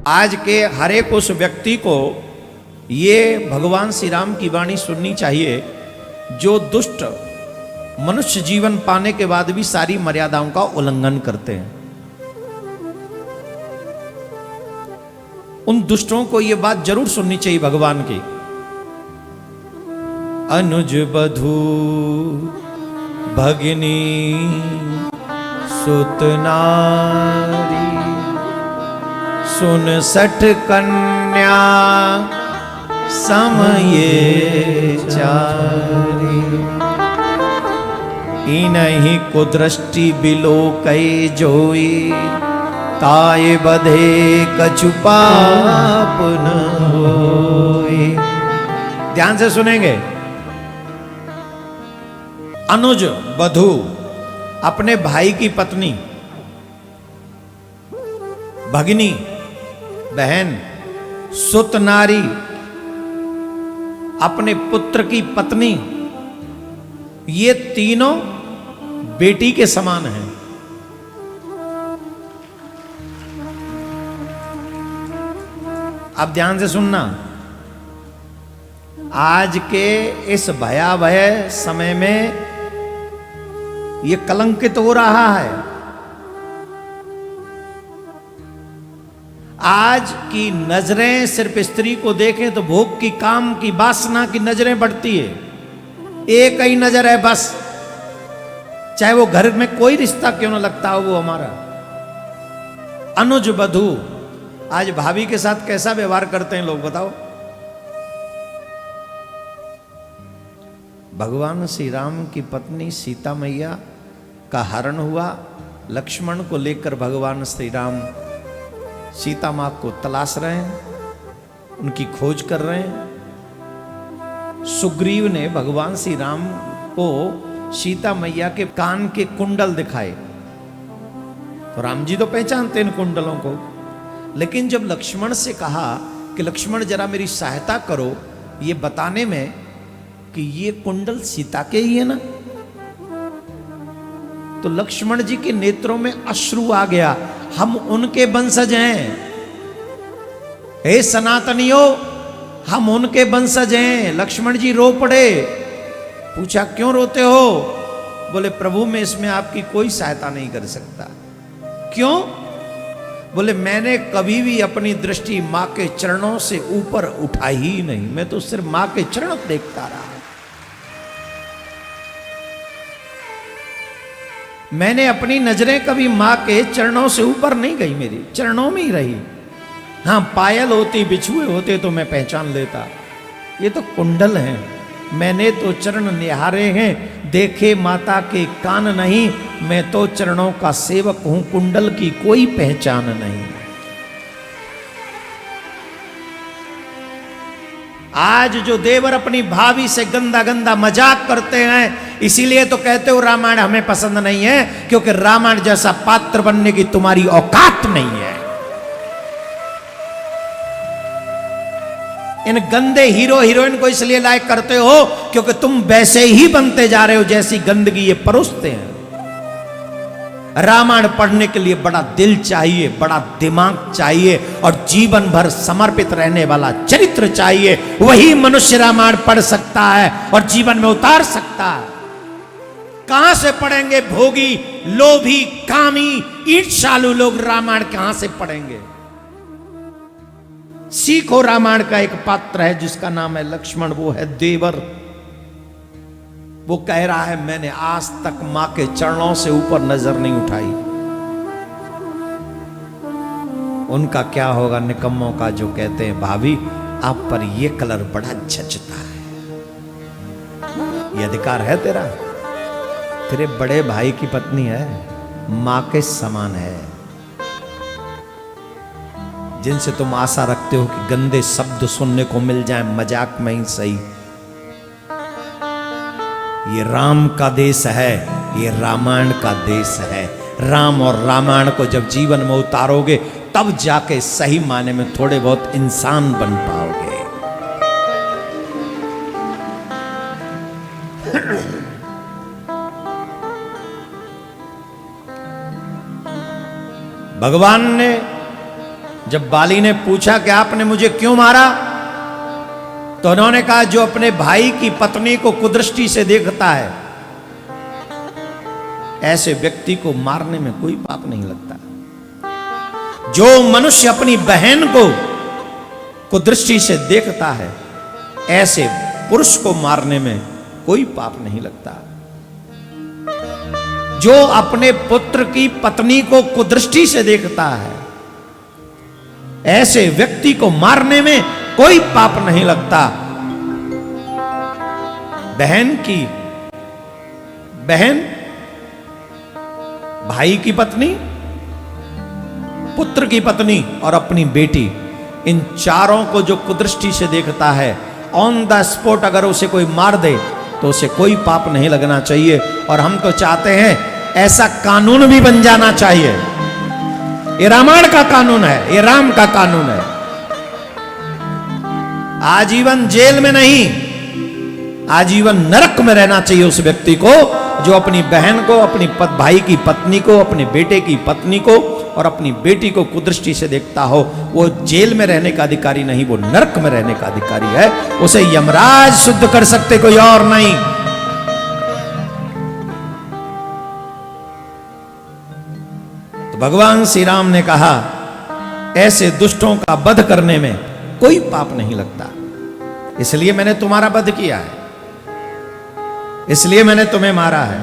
आज के हर एक उस व्यक्ति को ये भगवान श्री राम की वाणी सुननी चाहिए जो दुष्ट मनुष्य जीवन पाने के बाद भी सारी मर्यादाओं का उल्लंघन करते हैं। उन दुष्टों को ये बात जरूर सुननी चाहिए भगवान की। अनुज बधू भगिनी सुत नारी सुन सठ कन्या समये चारी इनहि कुदृष्टि बिलो कई जोई ताये बधे कछु पाप न होई। ध्यान से सुनेंगे। अनुज बधू अपने भाई की पत्नी, भगिनी बहन, सुत नारी अपने पुत्र की पत्नी, ये तीनों बेटी के समान हैं। अब ध्यान से सुनना। आज के इस भयावह समय में ये कलंकित हो रहा है। आज की नजरें सिर्फ स्त्री को देखें तो भोग की, काम की, वासना की नजरें बढ़ती है। एक ही नजर है बस, चाहे वो घर में कोई रिश्ता क्यों ना लगता हो वो हमारा। अनुज बधू, आज भाभी के साथ कैसा व्यवहार करते हैं लोग बताओ। भगवान श्री राम की पत्नी सीता मैया का हरण हुआ। लक्ष्मण को लेकर भगवान श्री राम सीता मां को तलाश रहे हैं, उनकी खोज कर रहे हैं। सुग्रीव ने भगवान श्री राम को सीता मैया के कान के कुंडल दिखाए, तो राम जी तो पहचानते इन कुंडलों को। लेकिन जब लक्ष्मण से कहा कि लक्ष्मण जरा मेरी सहायता करो ये बताने में कि ये कुंडल सीता के ही है ना, तो लक्ष्मण जी के नेत्रों में अश्रु आ गया। हम उनके वंशज हैं, हे सनातनियों, हम उनके वंशज हैं। लक्ष्मण जी रो पड़े। पूछा क्यों रोते हो? बोले प्रभु मैं इसमें आपकी कोई सहायता नहीं कर सकता। क्यों? बोले मैंने कभी भी अपनी दृष्टि मां के चरणों से ऊपर उठाई ही नहीं, मैं तो सिर्फ मां के चरण देखता रहा। मैंने अपनी नजरें कभी मां के चरणों से ऊपर नहीं गई, मेरी चरणों में ही रही। हाँ पायल होती, बिछुए होते तो मैं पहचान लेता, ये तो कुंडल हैं। मैंने तो चरण निहारे हैं, देखे माता के कान नहीं। मैं तो चरणों का सेवक हूं, कुंडल की कोई पहचान नहीं। आज जो देवर अपनी भाभी से गंदा गंदा मजाक करते हैं, इसीलिए तो कहते हो रामायण हमें पसंद नहीं है, क्योंकि रामायण जैसा पात्र बनने की तुम्हारी औकात नहीं है। इन गंदे हीरो हीरोइन को इसलिए लाइक करते हो क्योंकि तुम वैसे ही बनते जा रहे हो जैसी गंदगी ये परोसते हैं। रामायण पढ़ने के लिए बड़ा दिल चाहिए, बड़ा दिमाग चाहिए और जीवन भर समर्पित रहने वाला चरित्र चाहिए। वही मनुष्य रामायण पढ़ सकता है और जीवन में उतार सकता है। कहां से पढ़ेंगे भोगी, लोभी, कामी, ईर्ष्यालु लोग रामायण कहां से पढ़ेंगे? सीखो रामायण का एक पात्र है जिसका नाम है लक्ष्मण, वो है देवर। वो कह रहा है मैंने आज तक मां के चरणों से ऊपर नजर नहीं उठाई। उनका क्या होगा निकम्मों का जो कहते हैं भाभी आप पर ये कलर बड़ा जचता है। ये अधिकार है तेरा, तेरे बड़े भाई की पत्नी है, मां के समान है। जिनसे तुम आशा रखते हो कि गंदे शब्द सुनने को मिल जाए, मजाक में ही सही। ये राम का देश है, ये रामायण का देश है। राम और रामायण को जब जीवन में उतारोगे तब जाके सही माने में थोड़े बहुत इंसान बन पाओगे। भगवान ने जब बाली ने पूछा कि आपने मुझे क्यों मारा, तो उन्होंने कहा जो अपने भाई की पत्नी को कुदृष्टि से देखता है, ऐसे व्यक्ति को मारने में कोई पाप नहीं लगता। जो मनुष्य अपनी बहन को कुदृष्टि से देखता है, ऐसे पुरुष को मारने में कोई पाप नहीं लगता। जो अपने पुत्र की पत्नी को कुदृष्टि से देखता है, ऐसे व्यक्ति को मारने में कोई पाप नहीं लगता। बहन, भाई की पत्नी, पुत्र की पत्नी और अपनी बेटी, इन चारों को जो कुदृष्टि से देखता है, ऑन द स्पॉट अगर उसे कोई मार दे तो उसे कोई पाप नहीं लगना चाहिए। और हम तो चाहते हैं ऐसा कानून भी बन जाना चाहिए। ये रामायण का कानून है, ये राम का कानून है। आजीवन जेल में नहीं, आजीवन नरक में रहना चाहिए उस व्यक्ति को जो अपनी बहन को, अपनी भाई की पत्नी को, अपने बेटे की पत्नी को और अपनी बेटी को कुदृष्टि से देखता हो। वो जेल में रहने का अधिकारी नहीं, वो नरक में रहने का अधिकारी है। उसे यमराज शुद्ध कर सकते, कोई और नहीं। तो भगवान श्री राम ने कहा ऐसे दुष्टों का वध करने में कोई पाप नहीं लगता, इसलिए मैंने तुम्हारा वध किया है, इसलिए मैंने तुम्हें मारा है।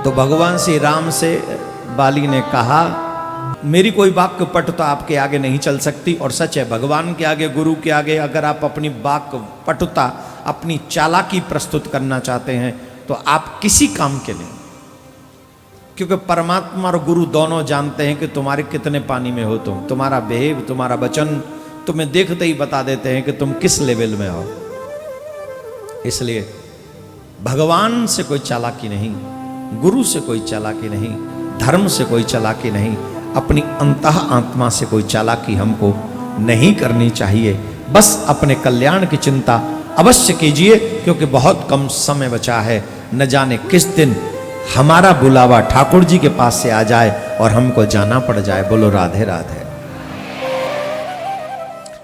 तो भगवान श्री राम से बाली ने कहा मेरी कोई वाक्य पटुता आपके आगे नहीं चल सकती। और सच है, भगवान के आगे, गुरु के आगे अगर आप अपनी वाक्य पटुता, अपनी चालाकी प्रस्तुत करना चाहते हैं तो आप किसी काम के नहीं, क्योंकि परमात्मा और गुरु दोनों जानते हैं कि तुम्हारे कितने पानी में हो तुम। तुम्हारा बिहेव, तुम्हारा वचन तुम्हें देखते ही बता देते हैं कि तुम किस लेवल में हो। इसलिए भगवान से कोई चालाकी नहीं, गुरु से कोई चालाकी नहीं, धर्म से कोई चालाकी नहीं, अपनी अंतः आत्मा से कोई चालाकी हमको नहीं करनी चाहिए। बस अपने कल्याण की चिंता अवश्य कीजिए, क्योंकि बहुत कम समय बचा है। न जाने किस दिन हमारा बुलावा ठाकुर जी के पास से आ जाए और हमको जाना पड़ जाए। बोलो राधे राधे।